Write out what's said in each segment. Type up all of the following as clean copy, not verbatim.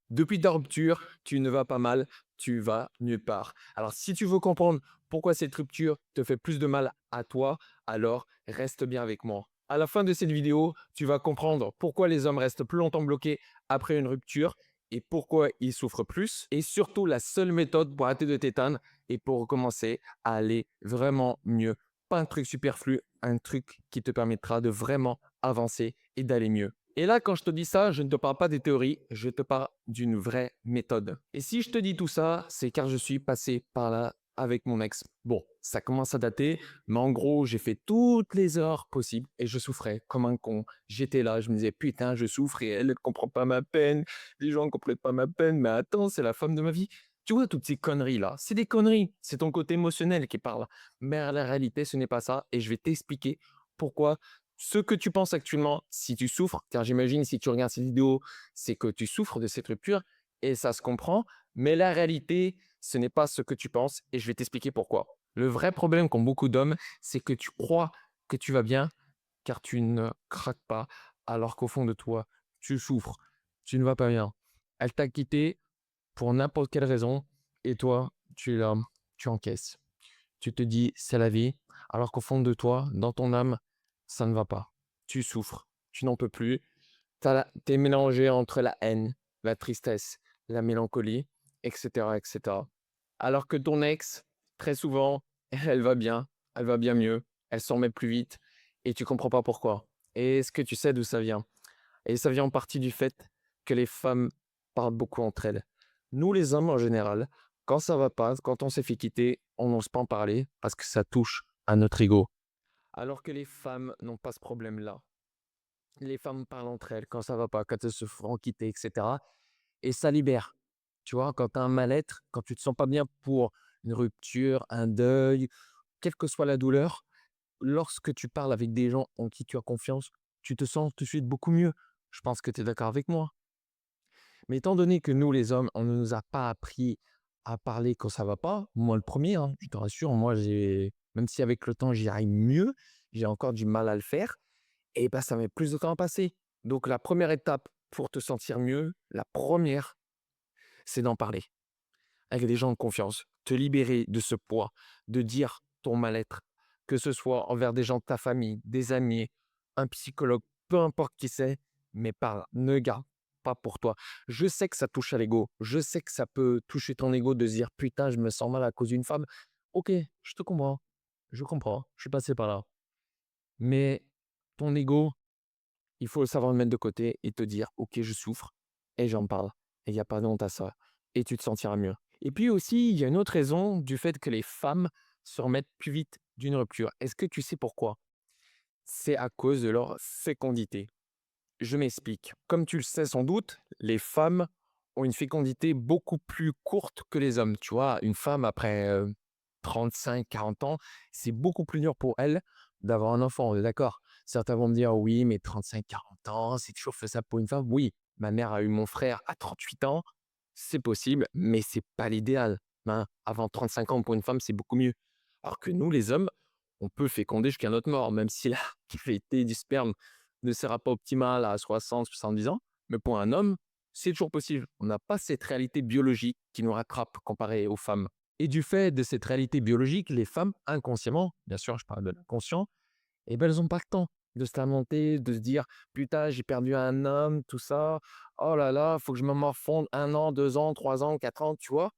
Depuis ta rupture, tu ne vas pas mal, tu vas nulle part. Alors, si tu veux comprendre pourquoi cette rupture te fait plus de mal à toi, alors reste bien avec moi. À la fin de cette vidéo, tu vas comprendre pourquoi les hommes restent plus longtemps bloqués après une rupture et pourquoi ils souffrent plus. Et surtout, la seule méthode pour arrêter de t'éteindre et pour recommencer à aller vraiment mieux. Pas un truc superflu, un truc qui te permettra de vraiment avancer et d'aller mieux. Et là, quand je te dis ça, je ne te parle pas des théories, je te parle d'une vraie méthode. Et si je te dis tout ça, c'est car je suis passé par là avec mon ex. Bon, ça commence à dater, mais en gros, j'ai fait toutes les heures possibles et je souffrais comme un con. J'étais là, je me disais, putain, je souffre et elle ne comprend pas ma peine. Les gens ne comprennent pas ma peine, mais attends, c'est la femme de ma vie. Tu vois, toutes ces conneries-là, c'est des conneries. C'est ton côté émotionnel qui parle. Mais la réalité, ce n'est pas ça. Et je vais t'expliquer pourquoi ce que tu penses actuellement, si tu souffres, car j'imagine si tu regardes cette vidéo, c'est que tu souffres de cette rupture et ça se comprend. Mais la réalité, ce n'est pas ce que tu penses et je vais t'expliquer pourquoi. Le vrai problème qu'ont beaucoup d'hommes, c'est que tu crois que tu vas bien car tu ne craques pas, alors qu'au fond de toi, tu souffres, tu ne vas pas bien. Elle t'a quitté pour n'importe quelle raison et toi, tu es là, tu encaisses. Tu te dis: «C'est la vie», alors qu'au fond de toi, dans ton âme, ça ne va pas. Tu souffres, tu n'en peux plus. Tu es mélangé entre la haine, la tristesse, la mélancolie et cetera. Alors que ton ex, très souvent, elle va bien mieux, elle s'en remet plus vite et tu comprends pas pourquoi. Et est-ce que tu sais d'où ça vient? Et ça vient en partie du fait que les femmes parlent beaucoup entre elles. Nous, les hommes, en général, quand ça va pas, quand on s'est fait quitter, on n'ose pas en parler parce que ça touche à notre ego. Alors que les femmes n'ont pas ce problème-là. Les femmes parlent entre elles quand ça va pas, quand elles se font quitter, etc. Et ça libère. Tu vois, quand tu as un mal-être, quand tu te sens pas bien pour une rupture, un deuil, quelle que soit la douleur, lorsque tu parles avec des gens en qui tu as confiance, tu te sens tout de suite beaucoup mieux. Je pense que tu es d'accord avec moi. Mais étant donné que nous, les hommes, on ne nous a pas appris à parler quand ça va pas, moi le premier, hein, je te rassure, moi j'ai, même si avec le temps j'y arrive mieux, j'ai encore du mal à le faire, et ben ça met plus de temps à passer. Donc la première étape pour te sentir mieux, la première, c'est d'en parler avec des gens de confiance, te libérer de ce poids, de dire ton mal-être, que ce soit envers des gens de ta famille, des amis, un psychologue, peu importe qui c'est, mais parle, ne garde pas pour toi. Je sais que ça touche à l'ego, je sais que ça peut toucher ton ego de se dire putain, je me sens mal à cause d'une femme. Ok, je te comprends, je suis passé par là. Mais ton ego, il faut savoir le mettre de côté et te dire ok, je souffre et j'en parle. Et il n'y a pas de honte à ça. Et tu te sentiras mieux. Et puis aussi, il y a une autre raison du fait que les femmes se remettent plus vite d'une rupture. Est-ce que tu sais pourquoi? C'est à cause de leur fécondité. Je m'explique. Comme tu le sais sans doute, les femmes ont une fécondité beaucoup plus courte que les hommes. Tu vois, une femme après 35-40 ans, c'est beaucoup plus dur pour elle d'avoir un enfant, on est d'accord? Certains vont me dire: «Oui, mais 35-40 ans, c'est toujours faisable pour une femme». Oui, ma mère a eu mon frère à 38 ans, c'est possible, mais c'est pas l'idéal, hein. Avant 35 ans pour une femme, c'est beaucoup mieux. Alors que nous, les hommes, on peut féconder jusqu'à notre mort, même si la qualité du sperme ne sera pas optimale à 60-70 ans, mais pour un homme, c'est toujours possible. On n'a pas cette réalité biologique qui nous rattrape comparé aux femmes. Et du fait de cette réalité biologique, les femmes, inconsciemment, bien sûr, je parle de l'inconscient, eh ben, elles n'ont pas le temps de se lamenter, de se dire: «Putain, j'ai perdu un homme, tout ça. Oh là là, faut que je me morfonde 1 an, 2 ans, 3 ans, 4 ans», tu vois?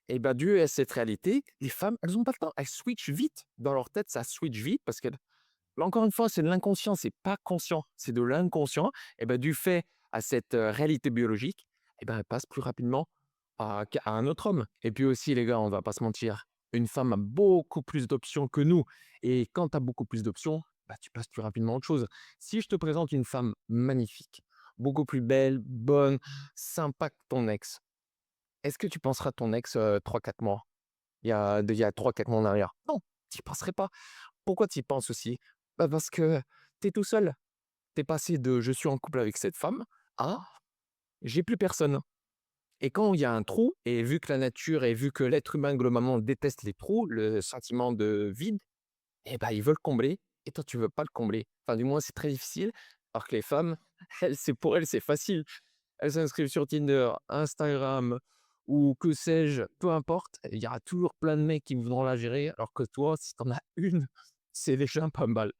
Et ben, dû à cette réalité, les femmes, elles ont pas le temps. Elles switchent vite. Dans leur tête, ça switch vite parce qu'elles, là, encore une fois, c'est de l'inconscient, c'est pas conscient, c'est de l'inconscient. Et ben, du fait à cette, réalité biologique, et ben, elles passent plus rapidement à un autre homme. Et puis aussi, les gars, on va pas se mentir, une femme a beaucoup plus d'options que nous. Et quand tu as beaucoup plus d'options, bah, tu passes plus rapidement à autre chose. Si je te présente une femme magnifique, beaucoup plus belle, bonne, sympa que ton ex, est-ce que tu penseras à ton ex 3-4 mois? Il y a 3-4 mois en arrière? Non, tu y penserais pas. Pourquoi tu y penses aussi? Bah, parce que tu es tout seul. Tu es passé de «je suis en couple avec cette femme» à «j'ai plus personne». Et quand il y a un trou et vu que la nature et vu que l'être humain globalement déteste les trous, le sentiment de vide, et ben, ils veulent combler et toi tu veux pas le combler. Enfin du moins c'est très difficile, alors que les femmes, elles, c'est pour elles, c'est facile. elles s'inscrivent sur Tinder, Instagram ou que sais-je, peu importe, il y aura toujours plein de mecs qui voudront la gérer, alors que toi, si tu en as une, c'est déjà pas mal.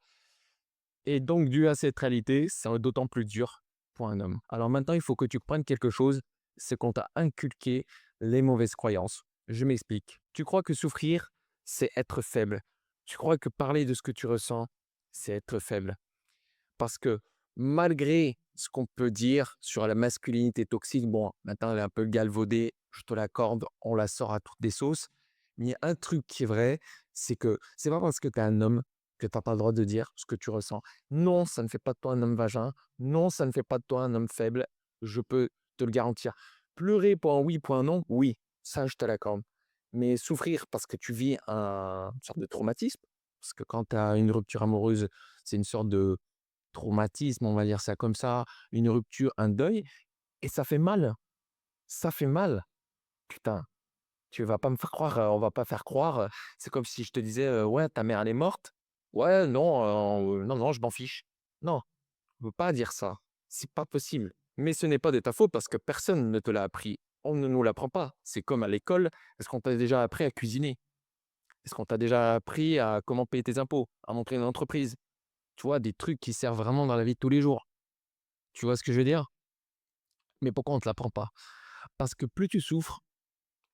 Et donc, dû à cette réalité, c'est d'autant plus dur pour un homme. Alors maintenant, il faut que tu comprennes quelque chose, c'est qu'on t'a inculqué les mauvaises croyances. Je m'explique. Tu crois que souffrir, c'est être faible. Tu crois que parler de ce que tu ressens, c'est être faible. Parce que malgré ce qu'on peut dire sur la masculinité toxique, bon, maintenant elle est un peu galvaudée, je te l'accorde, on la sort à toutes des sauces. Mais il y a un truc qui est vrai, c'est que c'est pas parce que tu es un homme que tu n'as pas le droit de dire ce que tu ressens. Non, ça ne fait pas de toi un homme vagin. Non, ça ne fait pas de toi un homme faible. Je peux te le garantir. Pleurer pour un oui, pour un non, oui, ça je te l'accorde. Mais souffrir parce que tu vis une sorte de traumatisme, parce que quand tu as une rupture amoureuse, c'est une sorte de traumatisme, on va dire ça comme ça, une rupture, un deuil et ça fait mal. Ça fait mal. Putain, tu vas pas me faire croire, on va pas faire croire, c'est comme si je te disais, «Ouais, ta mère elle est morte». «Ouais, non, non, non, je m'en fiche». Non, on peut pas dire ça. C'est pas possible. Mais ce n'est pas de ta faute parce que personne ne te l'a appris. On ne nous l'apprend pas. C'est comme à l'école, est-ce qu'on t'a déjà appris à cuisiner? Est-ce qu'on t'a déjà appris à comment payer tes impôts, à monter une entreprise? Tu vois, des trucs qui servent vraiment dans la vie de tous les jours. Tu vois ce que je veux dire? Mais pourquoi on ne te l'apprend pas? Parce que plus tu souffres,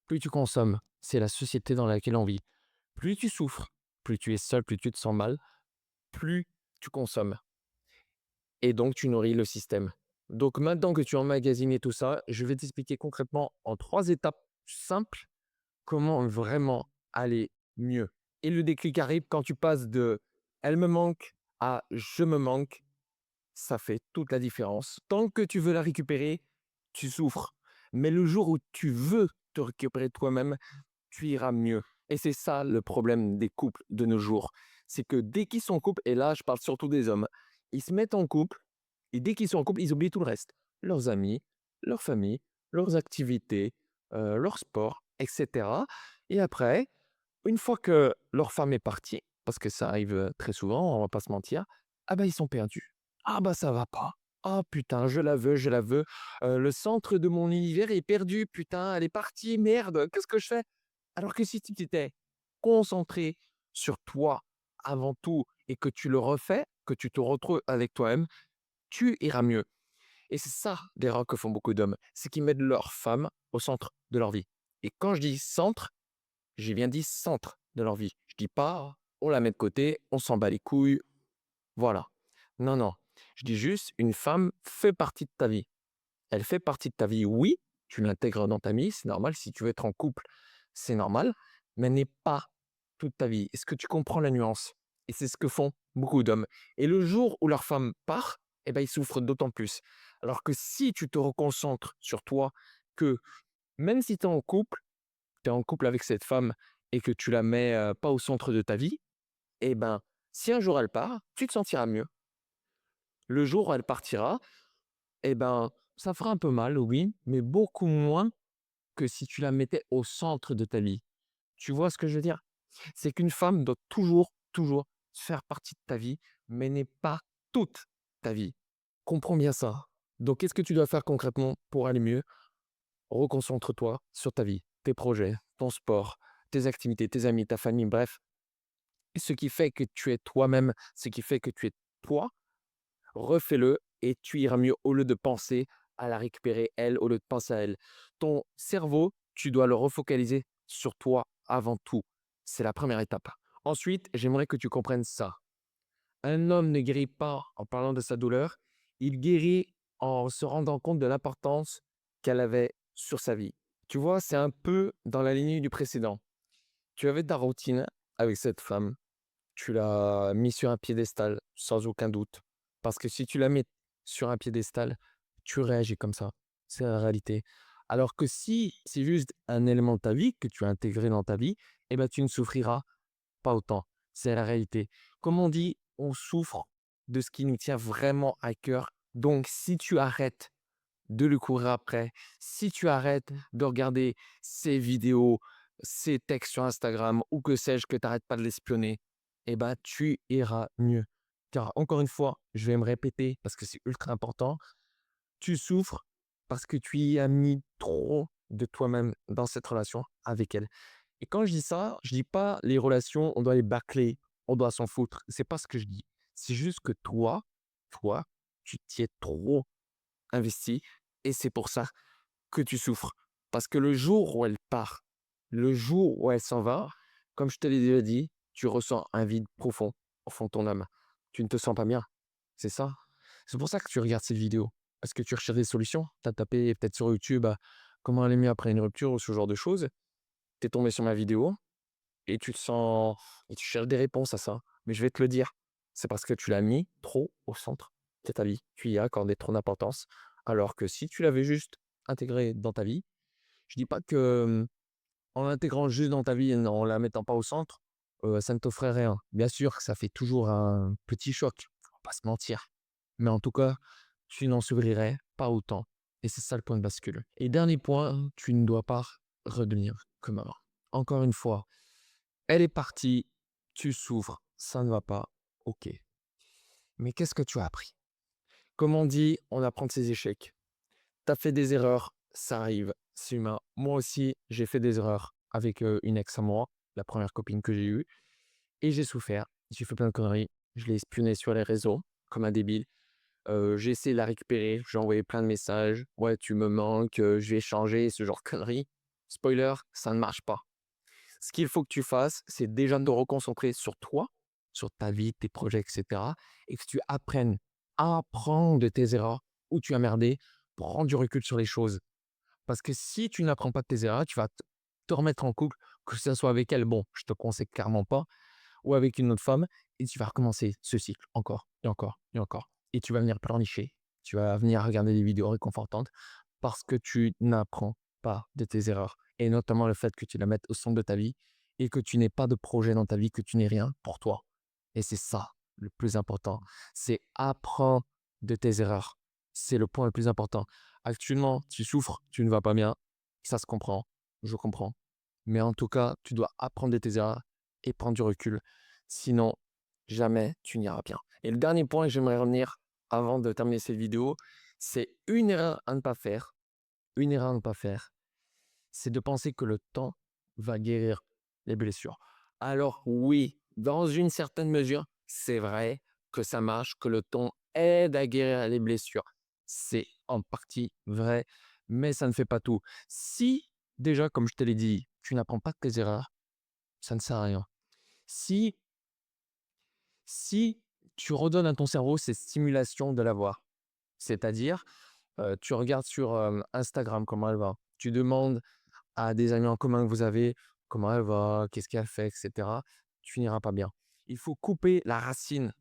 plus tu consommes. C'est la société dans laquelle on vit. Plus tu souffres, plus tu es seul, plus tu te sens mal, plus tu consommes. Et donc tu nourris le système. Donc maintenant que tu as emmagasiné tout ça, je vais t'expliquer concrètement en 3 étapes simples comment vraiment aller mieux. Et le déclic arrive quand tu passes de «elle me manque» à «je me manque». Ça fait toute la différence. Tant que tu veux la récupérer, tu souffres. Mais le jour où tu veux te récupérer toi-même, tu iras mieux. Et c'est ça le problème des couples de nos jours. C'est que dès qu'ils sont en couple, et là je parle surtout des hommes, ils se mettent en couple, et dès qu'ils sont en couple, ils oublient tout le reste. Leurs amis, leur famille, leurs activités, leur sport, etc. Et après, une fois que leur femme est partie, parce que ça arrive très souvent, on va pas se mentir, ah bah ils sont perdus. Ah bah ça va pas. Ah putain, je la veux. Le centre de mon univers est perdu, putain, elle est partie, merde, qu'est-ce que je fais? Alors que si tu t'étais concentré sur toi avant tout et que tu le refais, que tu te retrouves avec toi-même, tu iras mieux. Et c'est ça l'erreur que font beaucoup d'hommes, c'est qu'ils mettent leur femme au centre de leur vie. Et quand je dis centre, j'ai bien dit centre de leur vie. Je dis pas, on la met de côté, on s'en bat les couilles, voilà. Non, non. Je dis juste, une femme fait partie de ta vie. Elle fait partie de ta vie, oui, tu l'intègres dans ta vie, c'est normal. Si tu veux être en couple, c'est normal, mais elle n'est pas toute ta vie. Est-ce que tu comprends la nuance? Et c'est ce que font beaucoup d'hommes. Et le jour où leur femme part, eh ben, ils souffrent d'autant plus. Alors que si tu te reconcentres sur toi, que même si tu es en couple, tu es en couple avec cette femme et que tu la mets pas au centre de ta vie, eh ben, si un jour elle part, tu te sentiras mieux. Le jour où elle partira, eh ben, ça fera un peu mal, oui, mais beaucoup moins que si tu la mettais au centre de ta vie. Tu vois ce que je veux dire? C'est qu'une femme doit toujours, toujours faire partie de ta vie, mais n'est pas toute ta vie. Comprends bien ça. Donc, qu'est-ce que tu dois faire concrètement pour aller mieux? Reconcentre-toi sur ta vie, tes projets, ton sport, tes activités, tes amis, ta famille, bref. Ce qui fait que tu es toi-même, ce qui fait que tu es toi, refais-le et tu iras mieux au lieu de penser à la récupérer elle, au lieu de penser à elle. Ton cerveau, tu dois le refocaliser sur toi avant tout. C'est la première étape. Ensuite, j'aimerais que tu comprennes ça. Un homme ne guérit pas en parlant de sa douleur, il guérit en se rendant compte de l'importance qu'elle avait sur sa vie. Tu vois, c'est un peu dans la lignée du précédent. Tu avais ta routine avec cette femme, tu l'as mis sur un piédestal, sans aucun doute. Parce que si tu la mets sur un piédestal, tu réagis comme ça. C'est la réalité. Alors que si c'est juste un élément de ta vie que tu as intégré dans ta vie, eh ben, tu ne souffriras pas autant. C'est la réalité. Comme on dit, on souffre de ce qui nous tient vraiment à cœur. Donc, si tu arrêtes de le courir après, si tu arrêtes de regarder ces vidéos, ces textes sur Instagram ou que sais-je, que tu arrêtes pas de l'espionner, eh ben, tu iras mieux. Car encore une fois, je vais me répéter parce que c'est ultra important, tu souffres parce que tu y as mis trop de toi-même dans cette relation avec elle. Et quand je dis ça, je dis pas les relations, on doit les bâcler, on doit s'en foutre. C'est pas ce que je dis. C'est juste que toi, tu t'y es trop investi et c'est pour ça que tu souffres. Parce que le jour où elle part, le jour où elle s'en va, comme je te l'ai déjà dit, tu ressens un vide profond au fond de ton âme. Tu ne te sens pas bien. C'est ça. C'est pour ça que tu regardes cette vidéo. Parce que tu recherches des solutions. Tu as tapé peut-être sur YouTube comment aller mieux après une rupture ou ce genre de choses. Tu es tombé sur ma vidéo et tu te sens et tu cherches des réponses à ça. Mais je vais te le dire, c'est parce que tu l'as mis trop au centre de ta vie. Tu y as accordé trop d'importance. Alors que si tu l'avais juste intégré dans ta vie, je dis pas que en l'intégrant juste dans ta vie et en la mettant pas au centre, ça ne t'offrait rien. Bien sûr que ça fait toujours un petit choc, on va pas se mentir. Mais en tout cas, tu n'en souffrirais pas autant. Et c'est ça le point de bascule. Et dernier point, tu ne dois pas redevenir comme avant. Encore une fois, elle est partie, tu souffres, ça ne va pas, ok. Mais qu'est-ce que tu as appris? Comme on dit, on apprend de ses échecs. Tu as fait des erreurs, ça arrive, c'est humain. Moi aussi, j'ai fait des erreurs avec une ex à moi, la première copine que j'ai eue, et j'ai souffert. J'ai fait plein de conneries. Je l'ai espionnée sur les réseaux, comme un débile. J'ai essayé de la récupérer, j'ai envoyé plein de messages. Ouais, tu me manques, je vais changer, ce genre de conneries. Spoiler, ça ne marche pas. Ce qu'il faut que tu fasses, c'est déjà de te reconcentrer sur toi, sur ta vie, tes projets, etc. Et que tu apprennes à apprendre de tes erreurs où tu as merdé pour prendre du recul sur les choses. Parce que si tu n'apprends pas de tes erreurs, tu vas te remettre en couple, que ce soit avec elle, bon, je te conseille clairement pas, ou avec une autre femme, et tu vas recommencer ce cycle encore et encore et encore. Et tu vas venir pleurnicher, tu vas venir regarder des vidéos réconfortantes parce que tu n'apprends pas de tes erreurs. Et notamment le fait que tu la mettes au centre de ta vie et que tu n'aies pas de projet dans ta vie, que tu n'aies rien pour toi. Et c'est ça le plus important. C'est apprends de tes erreurs. C'est le point le plus important. Actuellement, tu souffres, tu ne vas pas bien. Ça se comprend, je comprends. Mais en tout cas, tu dois apprendre de tes erreurs et prendre du recul. Sinon, jamais tu n'iras bien. Et le dernier point que j'aimerais revenir avant de terminer cette vidéo, c'est une erreur à ne pas faire. Une erreur à ne pas faire, c'est de penser que le temps va guérir les blessures. Alors oui, dans une certaine mesure, c'est vrai que ça marche, que le temps aide à guérir les blessures. C'est en partie vrai, mais ça ne fait pas tout. Si, déjà, comme je te l'ai dit, tu n'apprends pas de tes erreurs, ça ne sert à rien. Si, si tu redonnes à ton cerveau ces stimulations de l'avoir, c'est-à-dire, tu regardes sur Instagram comment elle va, tu demandes à des amis en commun que vous avez, comment elle va, qu'est-ce qu'elle fait, etc., tu n'iras pas bien. Il faut couper la racine.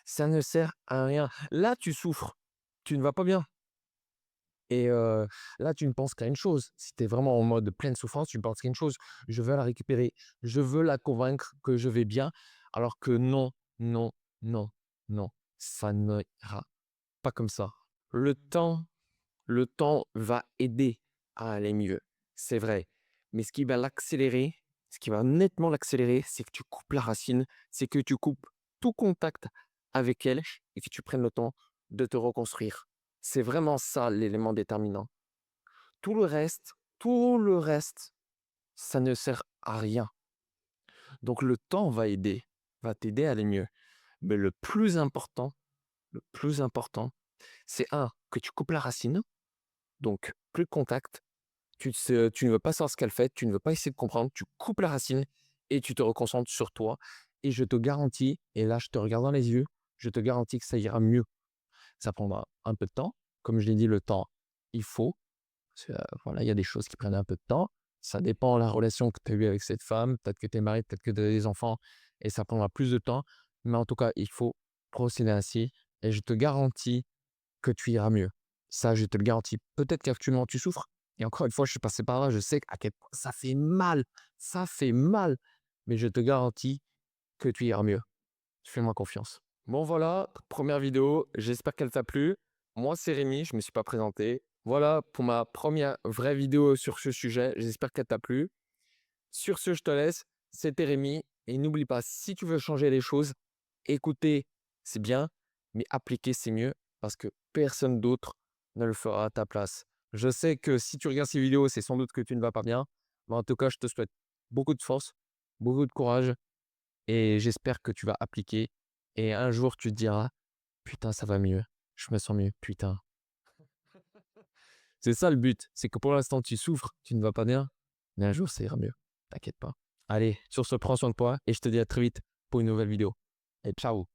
Ça ne sert à rien. Là, tu souffres. Tu ne vas pas bien. Et là, tu ne penses qu'à une chose. Si tu es vraiment en mode pleine souffrance, tu ne penses qu'à une chose. Je veux la récupérer. Je veux la convaincre que je vais bien. Alors que non, non, non, non. Ça n'ira pas comme ça. Le temps Le temps va aider à aller mieux, c'est vrai. Mais ce qui va l'accélérer, ce qui va nettement l'accélérer, c'est que tu coupes la racine, c'est que tu coupes tout contact avec elle et que tu prennes le temps de te reconstruire. C'est vraiment ça l'élément déterminant. Tout le reste, ça ne sert à rien. Donc le temps va aider, va t'aider à aller mieux. Mais le plus important, c'est un, que tu coupes la racine, donc plus de contact. Tu ne veux pas savoir ce qu'elle fait, tu ne veux pas essayer de comprendre, tu coupes la racine et tu te reconcentres sur toi. Et je te garantis, et là je te regarde dans les yeux, je te garantis que ça ira mieux. Ça prendra un peu de temps. Comme je l'ai dit, le temps, il faut. Parce que, voilà, il y a des choses qui prennent un peu de temps. Ça dépend de la relation que tu as eue avec cette femme. Peut-être que tu es marié, peut-être que tu as des enfants et ça prendra plus de temps. Mais en tout cas, il faut procéder ainsi et je te garantis que tu iras mieux. Ça, je te le garantis. Peut-être qu'actuellement tu souffres. Et encore une fois, je suis passé par là, je sais à quel point ça fait mal. Ça fait mal. Mais je te garantis que tu iras mieux. Fais-moi confiance. Bon voilà, première vidéo. J'espère qu'elle t'a plu. Moi, c'est Rémi, je ne me suis pas présenté. Voilà pour ma première vraie vidéo sur ce sujet. J'espère qu'elle t'a plu. Sur ce, je te laisse. C'était Rémi. Et n'oublie pas, si tu veux changer les choses, écouter, c'est bien, mais appliquer, c'est mieux parce que personne d'autre ne le fera à ta place. Je sais que si tu regardes ces vidéos, c'est sans doute que tu ne vas pas bien. Mais en tout cas, je te souhaite beaucoup de force, beaucoup de courage et j'espère que tu vas appliquer. Et un jour, tu te diras, putain, ça va mieux. Je me sens mieux, putain. C'est ça le but. C'est que pour l'instant, tu souffres, tu ne vas pas bien. Mais un jour, ça ira mieux. T'inquiète pas. Allez, sur ce, prends soin de toi et je te dis à très vite pour une nouvelle vidéo. Et ciao!